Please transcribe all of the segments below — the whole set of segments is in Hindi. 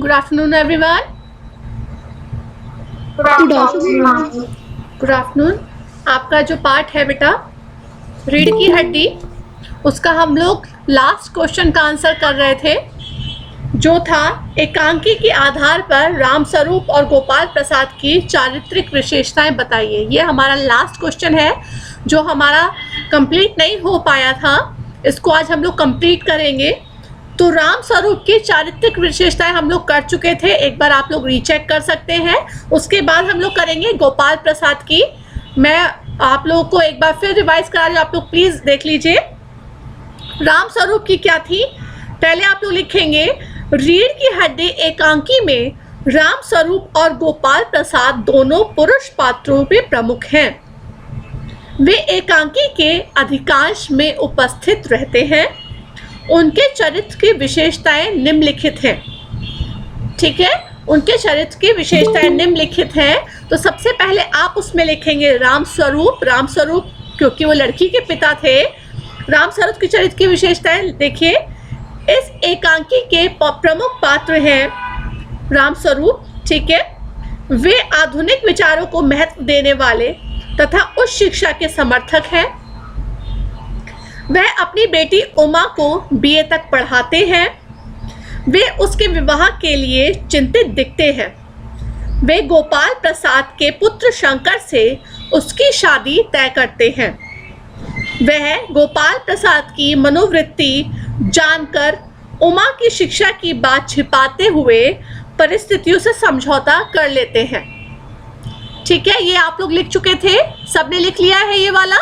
Good afternoon, everyone. Good afternoon. Good afternoon. आपका जो पार्ट है बेटा रीढ़ की हड्डी, उसका हम लोग लास्ट क्वेश्चन का आंसर कर रहे थे, जो था एकांकी के आधार पर रामस्वरूप और गोपाल प्रसाद की चारित्रिक विशेषताएं बताइए। ये हमारा लास्ट क्वेश्चन है जो हमारा कंप्लीट नहीं हो पाया था, इसको आज हम लोग कंप्लीट करेंगे। तो रामस्वरूप की चारित्रिक विशेषताएं हम लोग कर चुके थे, एक बार आप लोग रीचेक कर सकते हैं। उसके बाद हम लोग करेंगे गोपाल प्रसाद की। मैं आप लोगों को एक बार फिर रिवाइज करा रही हूँ, आप लोग प्लीज देख लीजिए। रामस्वरूप की क्या थी, पहले आप लोग लिखेंगे रीढ़ की हड्डी एकांकी में रामस्वरूप और गोपाल प्रसाद दोनों पुरुष पात्रों में प्रमुख हैं। वे एकांकी के अधिकांश में उपस्थित रहते हैं। उनके चरित्र की विशेषताएं निम्नलिखित हैं। ठीक है, उनके चरित्र की विशेषताएं निम्नलिखित हैं। तो सबसे पहले आप उसमें लिखेंगे रामस्वरूप। रामस्वरूप क्योंकि वो लड़की के पिता थे। रामस्वरूप की चरित्र की विशेषताएं देखिए, इस एकांकी के प्रमुख पात्र हैं रामस्वरूप। ठीक है, वे आधुनिक विचारों को महत्व देने वाले तथा उच्च शिक्षा के समर्थक हैं। वह अपनी बेटी उमा को बीए तक पढ़ाते हैं। वे उसके विवाह के लिए चिंतित दिखते हैं। वे गोपाल प्रसाद के पुत्र शंकर से उसकी शादी तय करते हैं। वह गोपाल प्रसाद की मनोवृत्ति जानकर उमा की शिक्षा की बात छिपाते हुए परिस्थितियों से समझौता कर लेते हैं। ठीक है, ये आप लोग लिख चुके थे, सबने लिख लिया है ये वाला।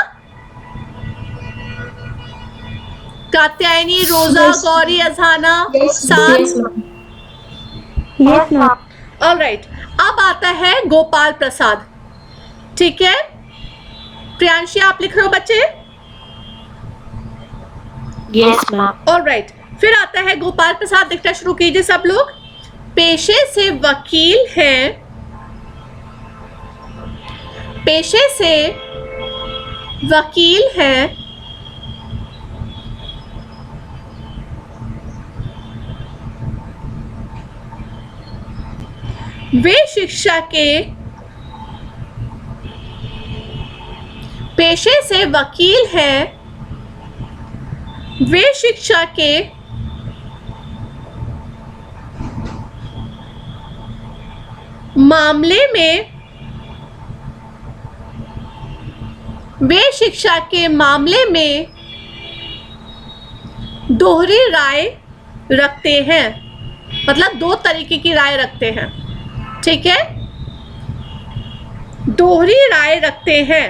कात्यायनी, रोजा, गौरी, अजहाना, ऑलराइट। अब आता है गोपाल प्रसाद। ठीक है, प्रियांशी आप लिख रहे हो बच्चे? Yes ma'am. ऑलराइट, फिर आता है गोपाल प्रसाद, लिखना शुरू कीजिए सब लोग। पेशे से वकील हैं। पेशे से वकील हैं। वे शिक्षा के पेशे से वकील हैं। वे शिक्षा के मामले में दोहरी राय रखते हैं, मतलब दो तरीके की राय रखते हैं। ठीक है, दोहरी राय रखते हैं।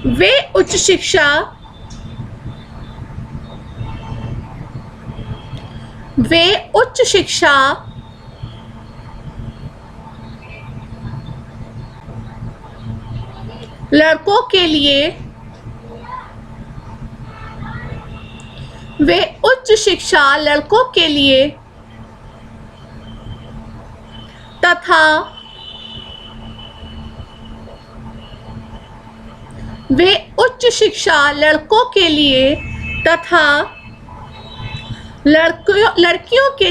वे उच्च शिक्षा लड़कों के लिए तथा लड़कियों के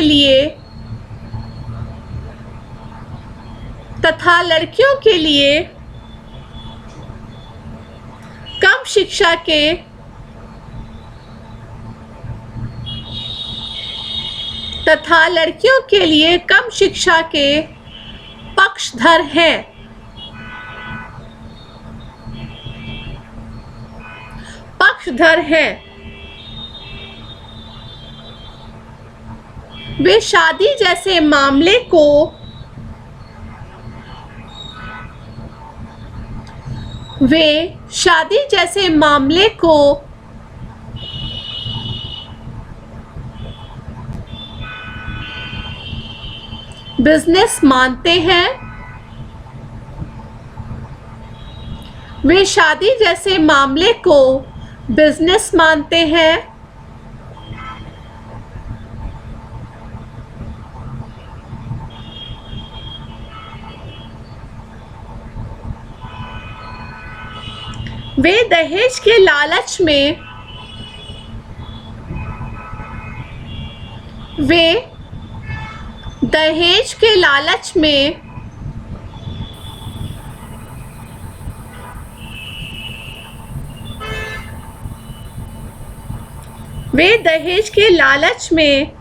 लिए कम शिक्षा के पक्षधर हैं। वे शादी जैसे मामले को बिजनेस मानते हैं। वे शादी जैसे मामले को बिजनेस मानते हैं। वे दहेज के लालच में वे दहेज के लालच में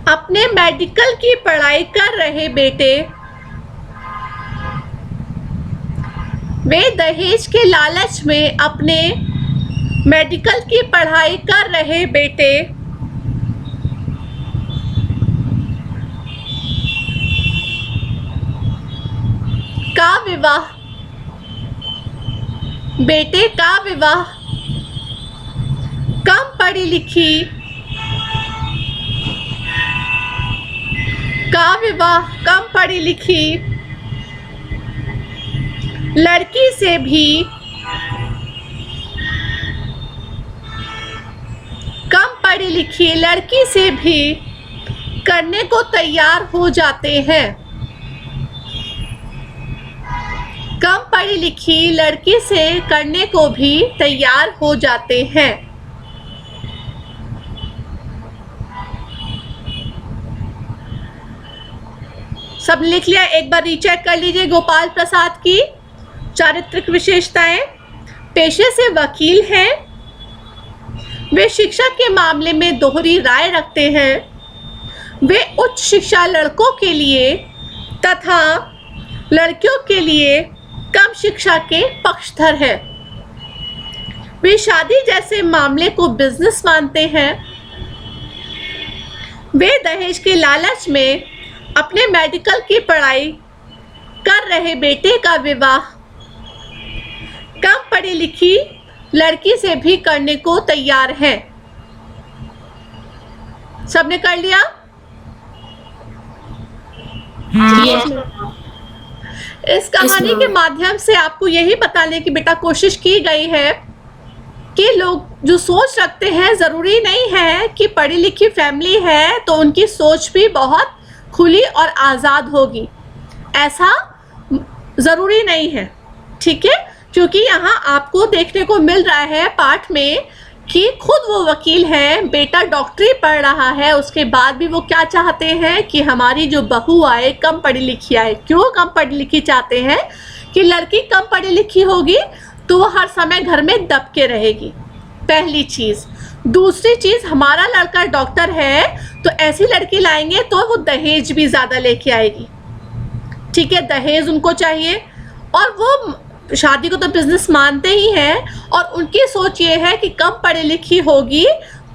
अपने मेडिकल की पढ़ाई कर रहे बेटे वे दहेज के लालच में अपने मेडिकल की पढ़ाई कर रहे बेटे का विवाह कम पढ़ी लिखी लड़की से भी करने को तैयार हो जाते हैं। कम पढ़ी लिखी लड़की से करने को भी तैयार हो जाते हैं। सब लिख लिया? एक बार रीचेक कर लीजिए। गोपाल प्रसाद की चारित्रिक विशेषताएं। पेशे से वकील हैं। वे शिक्षा के मामले में दोहरी राय रखते हैं। वे उच्च शिक्षा लड़कों के लिए तथा लड़कियों के लिए कम शिक्षा के पक्षधर हैं। वे शादी जैसे मामले को बिजनेस मानते हैं। वे दहेज के लालच में अपने मेडिकल की पढ़ाई कर रहे बेटे का विवाह कम पढ़ी लिखी लड़की से भी करने को तैयार है। सबने कर लिया? इस कहानी के माध्यम से आपको यही बताने की बेटा कोशिश की गई है कि लोग जो सोच रखते हैं, जरूरी नहीं है कि पढ़ी लिखी फैमिली है तो उनकी सोच भी बहुत खुली और आज़ाद होगी। ऐसा ज़रूरी नहीं है, ठीक है? क्योंकि यहाँ आपको देखने को मिल रहा है पाठ में कि खुद वो वकील हैं, बेटा डॉक्टरी पढ़ रहा है, उसके बाद भी वो क्या चाहते हैं कि हमारी जो बहू आए कम पढ़ी लिखी आए। क्यों कम पढ़ी लिखी चाहते हैं? कि लड़की कम पढ़ी लिखी होगी तो वो हर समय घर में दब के रहेगी, पहली चीज़। दूसरी चीज़, हमारा लड़का डॉक्टर है तो ऐसी लड़की लाएंगे तो वो दहेज भी ज़्यादा लेके आएगी, ठीक है? दहेज उनको चाहिए और वो शादी को तो बिजनेस मानते ही हैं और उनकी सोच ये है कि कम पढ़ी लिखी होगी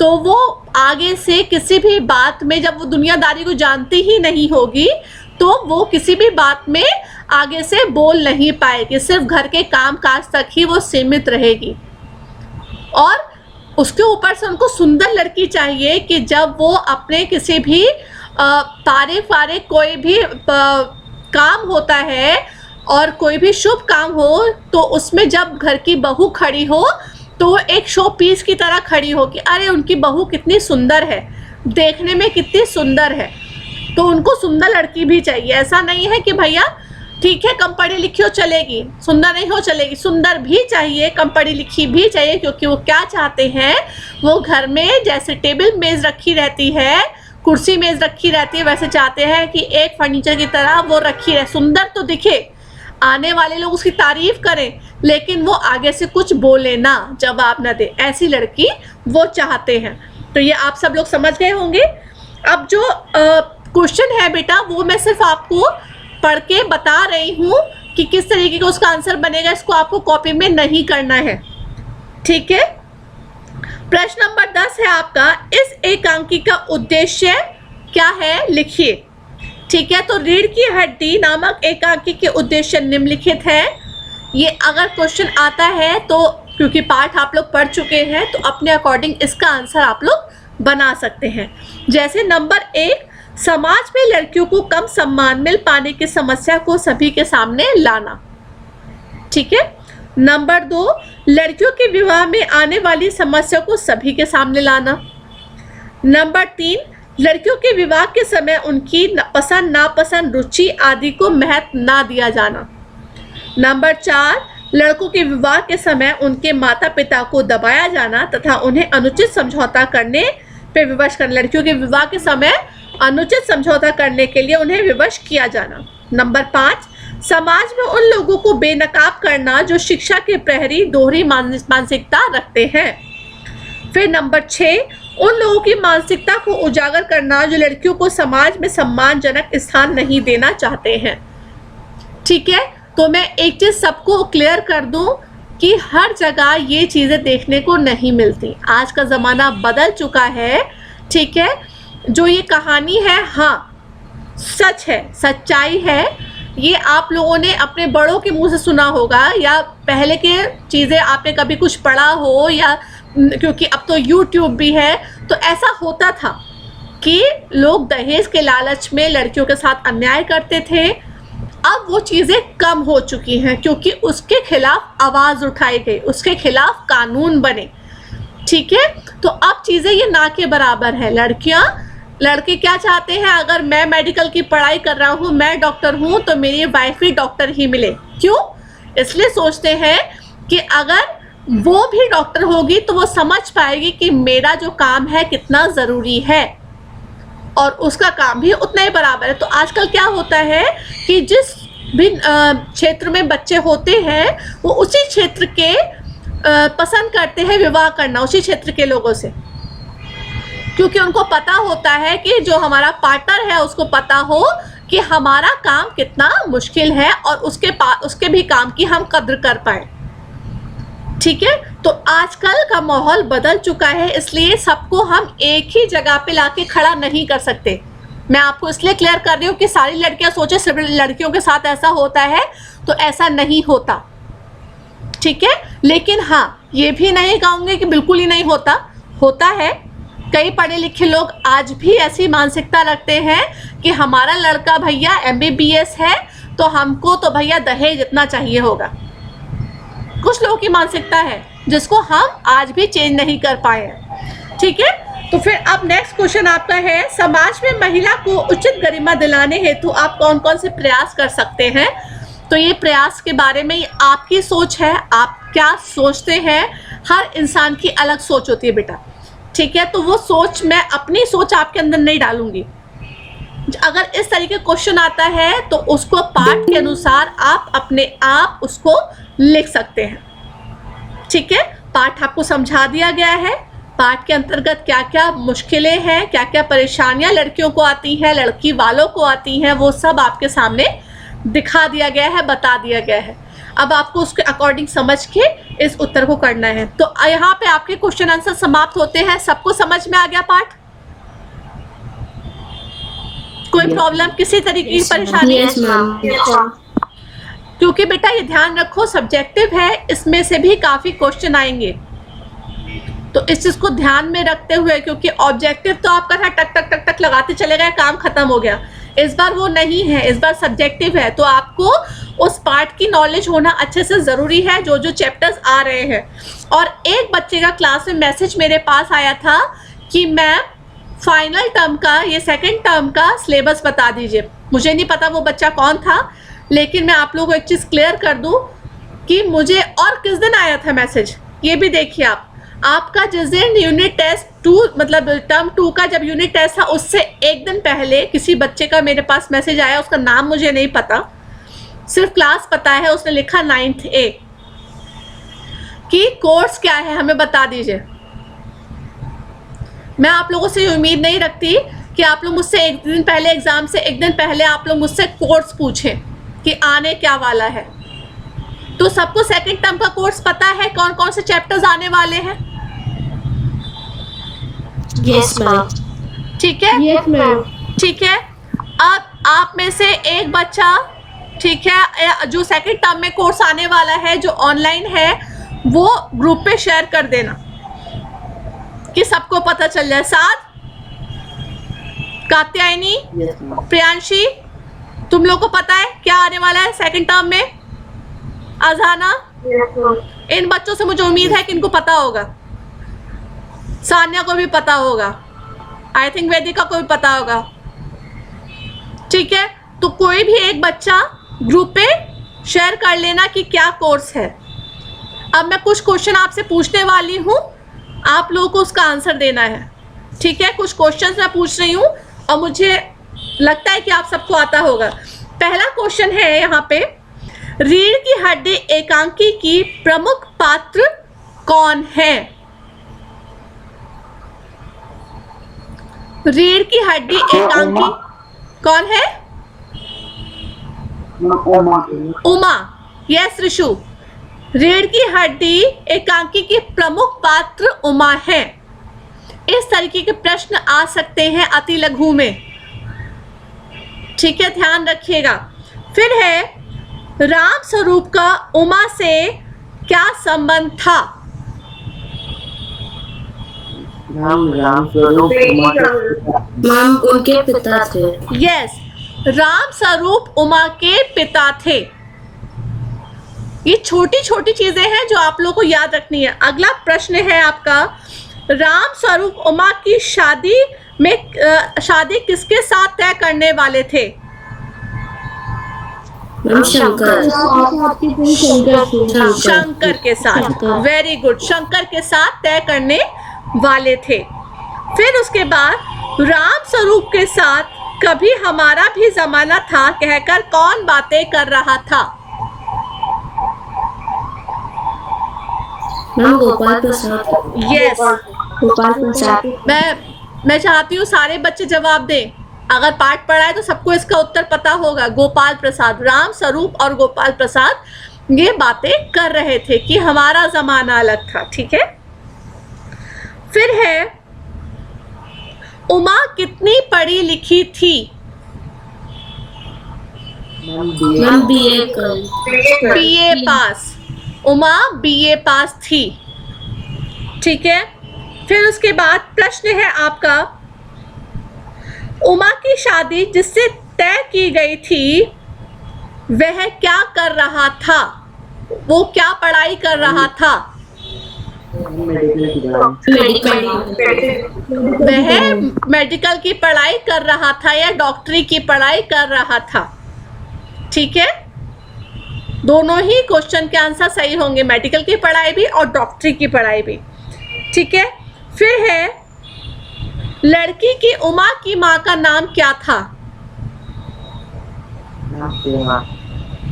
तो वो आगे से किसी भी बात में, जब वो दुनियादारी को जानती ही नहीं होगी तो वो किसी भी बात में आगे से बोल नहीं पाएगी, सिर्फ घर के काम काज तक ही वो सीमित रहेगी। और उसके ऊपर से उनको सुंदर लड़की चाहिए कि जब वो अपने किसी भी पारे कोई भी काम होता है और कोई भी शुभ काम हो तो उसमें जब घर की बहू खड़ी हो तो एक शो पीस की तरह खड़ी हो कि अरे उनकी बहू कितनी सुंदर है, देखने में कितनी सुंदर है। तो उनको सुंदर लड़की भी चाहिए। ऐसा नहीं है कि भैया ठीक है कम पढ़ी लिखी हो चलेगी, सुंदर नहीं हो चलेगी, सुंदर भी चाहिए, कम पढ़ी लिखी भी चाहिए। क्योंकि वो क्या चाहते हैं, वो घर में जैसे टेबल मेज़ रखी रहती है, कुर्सी मेज़ रखी रहती है, वैसे चाहते हैं कि एक फर्नीचर की तरह वो रखी रहे, सुंदर तो दिखे, आने वाले लोग उसकी तारीफ करें लेकिन वो आगे से कुछ बोले ना, जवाब ना दे, ऐसी लड़की वो चाहते हैं। तो ये आप सब लोग समझ गए होंगे। अब जो क्वेश्चन है बेटा वो मैं सिर्फ आपको पढ़ के बता रही हूँ कि किस तरीके का उसका आंसर बनेगा, इसको आपको कॉपी में नहीं करना है, ठीक है? प्रश्न नंबर 10 है आपका, इस एकांकी का उद्देश्य क्या है, लिखिए, ठीक है? तो रीढ़ की हड्डी नामक एकांकी के उद्देश्य निम्नलिखित है। ये अगर क्वेश्चन आता है तो क्योंकि पाठ आप लोग पढ़ चुके हैं तो अपने अकॉर्डिंग इसका आंसर आप लोग बना सकते हैं। जैसे नंबर 1, समाज में लड़कियों को कम सम्मान मिल पाने की समस्या को सभी के सामने लाना, ठीक है? नंबर 2, लड़कियों के विवाह में आने वाली समस्या को सभी के सामने लाना। नंबर 3, लड़कियों के विवाह के समय उनकी पसंद नापसंद, रुचि आदि को महत्व ना दिया जाना। नंबर 4, लड़कों के विवाह के समय उनके माता पिता को दबाया जाना तथा उन्हें अनुचित समझौता करने पे विवश करना, लड़कियों के विवाह के समय अनुचित समझौता करने के लिए उन्हें विवश किया जाना। नंबर 5, समाज में उन लोगों को बेनकाब करना जो शिक्षा के प्रहरी दोहरी मानसिकता रखते हैं। फिर नंबर 6, उन लोगों की मानसिकता को उजागर करना जो लड़कियों को समाज में सम्मानजनक स्थान नहीं देना चाहते हैं। ठीक है, तो मैं एक चीज़ सबको क्लियर कर दूं कि हर जगह ये चीज़ें देखने को नहीं मिलती। आज का ज़माना बदल चुका है। ठीक है, जो ये कहानी है, हाँ सच है, सच्चाई है। ये आप लोगों ने अपने बड़ों के मुंह से सुना होगा या पहले के चीज़ें आपने कभी कुछ पढ़ा हो, या क्योंकि अब तो यूट्यूब भी है, तो ऐसा होता था कि लोग दहेज के लालच में लड़कियों के साथ अन्याय करते थे। अब वो चीज़ें कम हो चुकी हैं क्योंकि उसके खिलाफ आवाज़ उठाई गई, उसके खिलाफ कानून बने। ठीक है, तो अब चीज़ें ये ना के बराबर है। लड़के क्या चाहते हैं, अगर मैं मेडिकल की पढ़ाई कर रहा हूँ, मैं डॉक्टर हूँ, तो मेरी वाइफ भी डॉक्टर ही मिले। क्यों? इसलिए सोचते हैं कि अगर वो भी डॉक्टर होगी तो वो समझ पाएगी कि मेरा जो काम है कितना ज़रूरी है और उसका काम भी उतना ही बराबर है। तो आजकल क्या होता है कि जिस भी क्षेत्र में बच्चे होते हैं वो उसी क्षेत्र के पसंद करते हैं विवाह करना, उसी क्षेत्र के लोगों से, क्योंकि उनको पता होता है कि जो हमारा पार्टनर है उसको पता हो कि हमारा काम कितना मुश्किल है और उसके भी काम की हम कद्र कर पाए। ठीक है, तो आजकल का माहौल बदल चुका है, इसलिए सबको हम एक ही जगह पे लाके खड़ा नहीं कर सकते। मैं आपको इसलिए क्लियर कर रही हूँ कि सारी लड़कियां सोचे सिर्फ लड़कियों के साथ ऐसा होता है, तो ऐसा नहीं होता। ठीक है, लेकिन हाँ ये भी नहीं कहूँगी कि बिल्कुल ही नहीं होता, होता है। कई पढ़े लिखे लोग आज भी ऐसी मानसिकता रखते हैं कि हमारा लड़का भैया MBBS है तो हमको तो भैया दहेज इतना चाहिए होगा। कुछ लोगों की मानसिकता है जिसको हम आज भी चेंज नहीं कर पाए हैं। ठीक है, तो फिर अब नेक्स्ट क्वेश्चन आपका है, समाज में महिला को उचित गरिमा दिलाने हेतु आप कौन कौन से प्रयास कर सकते हैं। तो ये प्रयास के बारे में आपकी सोच है, आप क्या सोचते हैं। हर इंसान की अलग सोच होती है बेटा। ठीक है, तो वो सोच, मैं अपनी सोच आपके अंदर नहीं डालूंगी। अगर इस तरीके क्वेश्चन आता है तो उसको पाठ के अनुसार आप अपने आप उसको लिख सकते हैं। ठीक है, पाठ आपको समझा दिया गया है। पाठ के अंतर्गत क्या क्या मुश्किलें हैं, क्या क्या परेशानियां लड़कियों को आती हैं, लड़की वालों को आती हैं, वो सब आपके सामने दिखा दिया गया है, बता दिया गया है। अब आपको उसके अकॉर्डिंग समझ के इस उत्तर को करना है। तो यहाँ पे आपके क्वेश्चन आंसर समाप्त होते हैं। सबको समझ में आ गया पाठ? कोई प्रॉब्लम, किसी तरीके की परेशानी? Yes, ma'am. क्योंकि बेटा ये ध्यान रखो सब्जेक्टिव है, इसमें से भी काफी क्वेश्चन आएंगे, तो इस चीज को ध्यान में रखते हुए, क्योंकि ऑब्जेक्टिव तो आपका था टक टक टक टक लगाते चले गए, काम खत्म हो गया। इस बार वो नहीं है, इस बार सब्जेक्टिव है, तो आपको उस पार्ट की नॉलेज होना अच्छे से ज़रूरी है, जो जो चैप्टर्स आ रहे हैं। और एक बच्चे का क्लास में मैसेज मेरे पास आया था कि मैम फाइनल टर्म का, ये सेकंड टर्म का सिलेबस बता दीजिए। मुझे नहीं पता वो बच्चा कौन था, लेकिन मैं आप लोगों को एक चीज़ क्लियर कर दूं कि मुझे, और किस दिन आया था मैसेज ये भी देखिए आप, आपका जिस दिन यूनिट टेस्ट 2 मतलब टर्म 2 का जब यूनिट टेस्ट था उससे एक दिन पहले किसी बच्चे का मेरे पास मैसेज आया, उसका नाम मुझे नहीं पता, सिर्फ क्लास पता है, उसने लिखा 9th A कि कोर्स क्या है हमें बता दीजिए। मैं आप लोगों से ये उम्मीद नहीं रखती कि आप लोग मुझसे एक दिन पहले, एग्जाम से एक दिन पहले आप लोग मुझसे कोर्स पूछें कि आने क्या वाला है। तो सबको सेकंड टर्म का कोर्स पता है, कौन कौन से चैप्टर्स आने वाले हैं? Yes, ma'am. ठीक है, Yes, ma'am. ठीक है। अब आप में से एक बच्चा, ठीक है, जो सेकंड टर्म में कोर्स आने वाला है, जो ऑनलाइन है, वो ग्रुप पे शेयर कर देना कि सबको पता चल जाए। साथ कात्यायनी, प्रियांशी, तुम लोग को पता है क्या आने वाला है सेकंड टर्म में? अजाना, इन बच्चों से मुझे उम्मीद है कि इनको पता होगा। सान्या को भी पता होगा, आई थिंक वेदिका को भी पता होगा। ठीक है, तो कोई भी एक बच्चा ग्रुप पे शेयर कर लेना कि क्या कोर्स है। अब मैं कुछ क्वेश्चन आपसे पूछने वाली हूँ, आप लोगों को उसका आंसर देना है। ठीक है, कुछ क्वेश्चंस मैं पूछ रही हूँ और मुझे लगता है कि आप सबको आता होगा। पहला क्वेश्चन है यहाँ पे, रीढ़ की हड्डी एकांकी की प्रमुख पात्र कौन है? रीढ़ की हड्डी एकांकी कौन है? उमा। यस ऋषु, रीढ़ की हड्डी एकांकी की प्रमुख पात्र उमा है। इस तरीके के प्रश्न आ सकते हैं अति लघु में, ठीक है, ध्यान रखिएगा। फिर है, राम स्वरूप का उमा से क्या संबंध था? मैम उनके पिता थे। यस, राम स्वरूप उमा के पिता थे। ये छोटी छोटी चीजें हैं जो आप लोगों को याद रखनी है। अगला प्रश्न है आपका, राम स्वरूप उमा की शादी किसके साथ तय करने वाले थे? शंकर के साथ। वेरी गुड, शंकर के साथ तय करने वाले थे। फिर उसके बाद राम स्वरूप के साथ कभी हमारा भी जमाना था कहकर कौन बातें कर रहा था? गोपाल प्रसाद। यस, गोपाल प्रसाद। मैं चाहती हूँ सारे बच्चे जवाब दें। अगर पाठ पढ़ा है तो सबको इसका उत्तर पता होगा। गोपाल प्रसाद, राम स्वरूप और गोपाल प्रसाद ये बातें कर रहे थे कि हमारा जमाना अलग था, ठीक है। फिर है, उमा कितनी पढ़ी लिखी थी? बीए पास। उमा बीए पास थी, ठीक है। फिर उसके बाद प्रश्न है आपका, उमा की शादी जिससे तय की गई थी वह क्या कर रहा था? वो क्या पढ़ाई कर रहा था? वह मेडिकल की पढ़ाई कर रहा था या डॉक्टरी की पढ़ाई कर रहा था, ठीक है। दोनों ही क्वेश्चन के आंसर सही होंगे, मेडिकल की पढ़ाई भी और डॉक्टरी की पढ़ाई भी, ठीक है। फिर है, लड़की की उमा की माँ का नाम क्या था?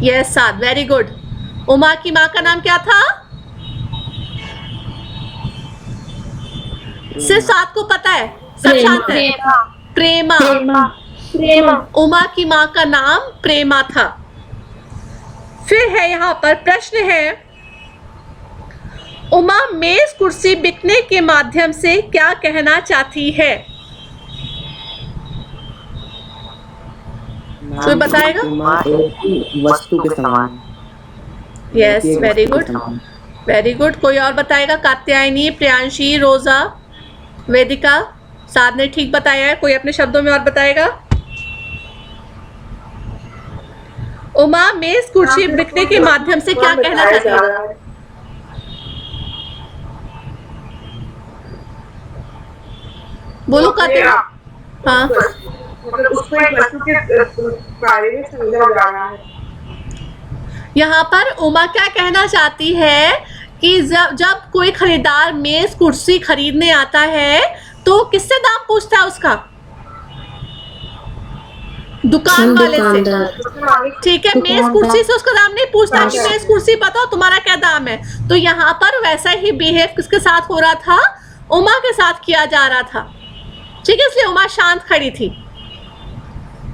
यस साद, वेरी गुड। उमा की माँ का नाम क्या था? सिर्फ सात को पता है, सब शांत है। प्रेमा। उमा की माँ का नाम प्रेमा था। फिर है यहाँ पर प्रश्न है, उमा मेज कुर्सी बिकने के माध्यम से क्या कहना चाहती है? कोई बताएगा? वस्तु के समान। Yes, very good, very good. कोई और बताएगा? कात्यायनी, प्रियांशी, रोजा, वेदिका, साध ने ठीक बताया है। कोई अपने शब्दों में और बताएगा? उमा मेज कुर्सी बिकने के माध्यम से क्या कहना चाहती है? बोलो कात्यायनी। हाँ, उसको एक वस्तु के बारे में समझा जा रहा है। यहाँ पर उमा क्या कहना चाहती है कि जब कोई खरीदार मेज कुर्सी खरीदने आता है तो किससे दाम पूछता है उसका? दुकान वाले से, ठीक है। मेज कुर्सी से उसका दाम नहीं पूछता कि मेज कुर्सी बताओ तुम्हारा क्या दाम है। तो यहाँ पर वैसा ही बिहेव किसके साथ हो रहा था? उमा के साथ किया जा रहा था, ठीक है। इसलिए उमा शांत खड़ी थी,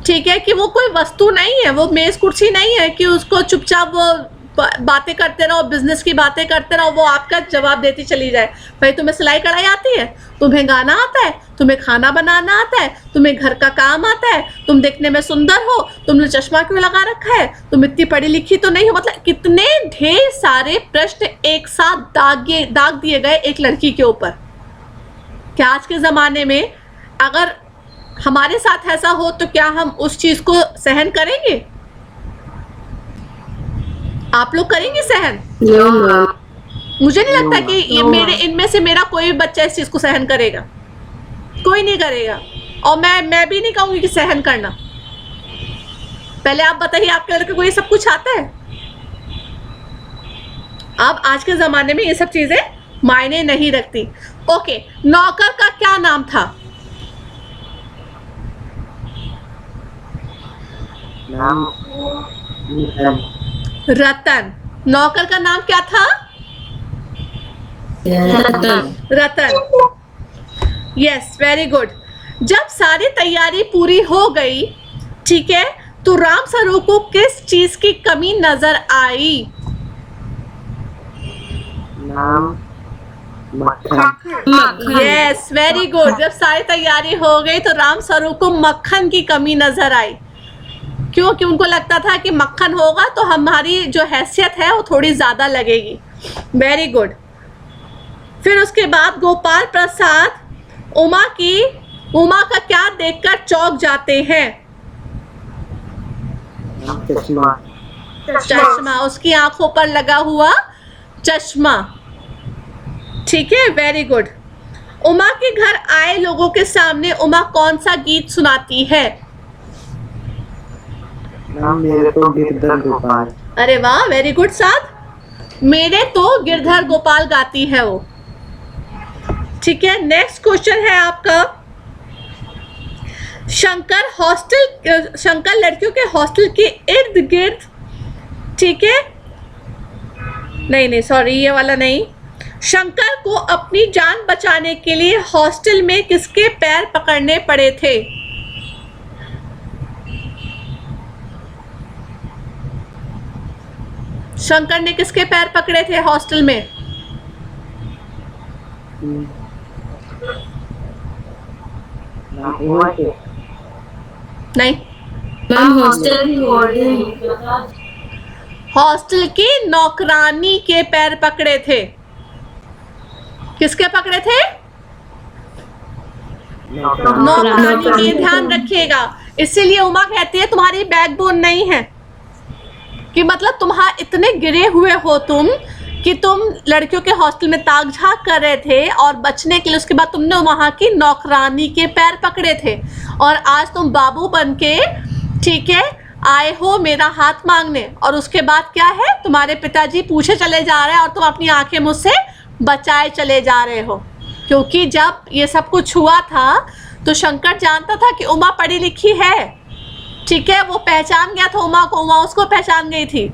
ठीक है, कि वो कोई वस्तु नहीं है, वो मेज कुर्सी नहीं है कि उसको चुपचाप वो बातें करते रहो, बिजनेस की बातें करते रहो, वो आपका जवाब देती चली जाए। भाई तुम्हें सिलाई कढ़ाई आती है, तुम्हें गाना आता है, तुम्हें खाना बनाना आता है, तुम्हें घर का काम आता है, तुम देखने में सुंदर हो, तुमने चश्मा क्यों लगा रखा है, तुम इतनी पढ़ी लिखी तो नहीं हो। मतलब कितने ढेर सारे प्रश्न एक साथ दाग दिए गए एक लड़की के ऊपर। क्या आज के ज़माने में अगर हमारे साथ ऐसा हो तो क्या हम उस चीज़ को सहन करेंगे? आप लोग करेंगे सहन? मुझे नहीं लगता कि ये मेरे इनमें से मेरा कोई भी बच्चा इस चीज़ को सहन करेगा, कोई नहीं करेगा। और मैं भी नहीं कहूँगी कि सहन करना। पहले आप बताइए, आपके लड़के को ये सब कुछ आता है? अब आज के ज़माने में ये सब चीज़ें मायने नहीं रखती। ओके, नौकर का क्या नाम था? नाम रतन। नौकर का नाम क्या था? रतन। Yes, very good. जब सारी तैयारी पूरी हो गई, ठीक है, तो राम स्वरूप को किस चीज की कमी नजर आई? नाम मक्खन। Yes, very good. जब सारी तैयारी हो गई तो राम स्वरूप को मक्खन की कमी नजर आई। क्योंकि उनको लगता था कि मक्खन होगा तो हमारी जो हैसियत है वो थोड़ी ज्यादा लगेगी। Very good. फिर उसके बाद गोपाल प्रसाद उमा का क्या देखकर चौंक जाते हैं? चश्मा। चश्मा, उसकी आंखों पर लगा हुआ चश्मा। ठीक है, वेरी गुड। उमा के घर आए लोगों के सामने उमा कौन सा गीत सुनाती है? नाम मेरे तो गिरधर गोपाल। अरे वाह, वेरी गुड साथ। मेरे तो गिरधर गोपाल गाती है वो। ठीक है, नेक्स्ट क्वेश्चन है आपका। शंकर लड़कियों के हॉस्टल के इर्द गिर्द, ठीक है, नहीं सॉरी, ये वाला नहीं। शंकर को अपनी जान बचाने के लिए हॉस्टल में किसके पैर पकड़ने पड़े थे? शंकर ने किसके पैर पकड़े थे हॉस्टल में? नाम उमा के। नहीं, हॉस्टल की नौकरानी के पैर पकड़े थे। किसके पकड़े थे? नौकरानी के। ध्यान रखिएगा, इसीलिए उमा कहती है तुम्हारी बैकबोन नहीं है, कि मतलब तुम्हारा इतने गिरे हुए हो तुम कि तुम लड़कियों के हॉस्टल में ताक झांक कर रहे थे और बचने के लिए उसके बाद तुमने वहां की नौकरानी के पैर पकड़े थे और आज तुम बाबू बन के, ठीक है, आए हो मेरा हाथ मांगने। और उसके बाद क्या है, तुम्हारे पिताजी पूछे चले जा रहे हैं और तुम अपनी आंखें मुझसे बचाए चले जा रहे हो। क्योंकि जब ये सब कुछ हुआ था तो शंकर जानता था कि उमा पढ़ी लिखी है, ठीक है, वो पहचान गया था उमा को, उमा उसको पहचान गई थी,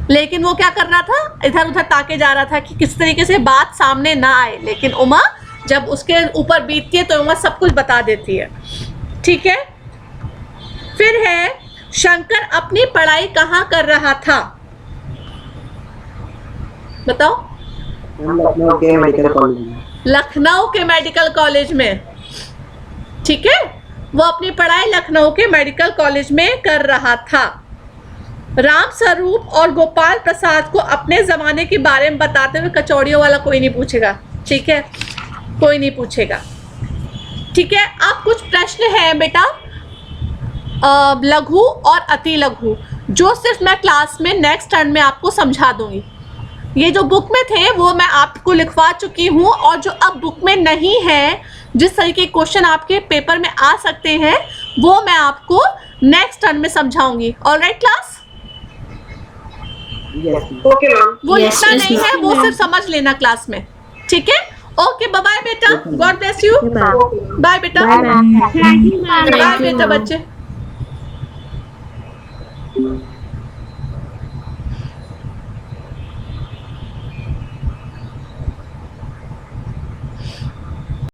लेकिन वो क्या कर रहा था, इधर उधर ताके जा रहा था कि किस तरीके से बात सामने ना आए। लेकिन उमा जब उसके ऊपर बीतती है तो उमा सब कुछ बता देती है। ठीक है, फिर है शंकर अपनी पढ़ाई कहाँ कर रहा था? बताओ। लखनऊ के मेडिकल कॉलेज में। लखनऊ के मेडिकल कॉलेज में, ठीक है, वो अपनी पढ़ाई लखनऊ के मेडिकल कॉलेज में कर रहा था। राम स्वरूप और गोपाल प्रसाद को अपने जमाने के बारे में बताते हुए कचौड़ियों वाला कोई नहीं पूछेगा, ठीक है, कोई नहीं पूछेगा। ठीक है, अब कुछ प्रश्न हैं बेटा, लघु और अति लघु, जो सिर्फ मैं क्लास में नेक्स्ट टर्न में आपको समझा दूंगी। ये जो बुक में थे वो मैं आपको लिखवा चुकी हूँ, और जो अब बुक में नहीं है, जिस तरीके के क्वेश्चन आपके पेपर में आ सकते हैं, वो मैं आपको नेक्स्ट टर्न में समझाऊंगी। Alright class? Okay ma'am. वो Yes, लिखना yes, नहीं है, वो ma'am. सिर्फ समझ लेना क्लास में, ठीक है। ओके, बाय बाय बेटा, गॉड ब्लेस यू। बाय बेटा, Bye, ma'am. बाय बेटा you, बच्चे।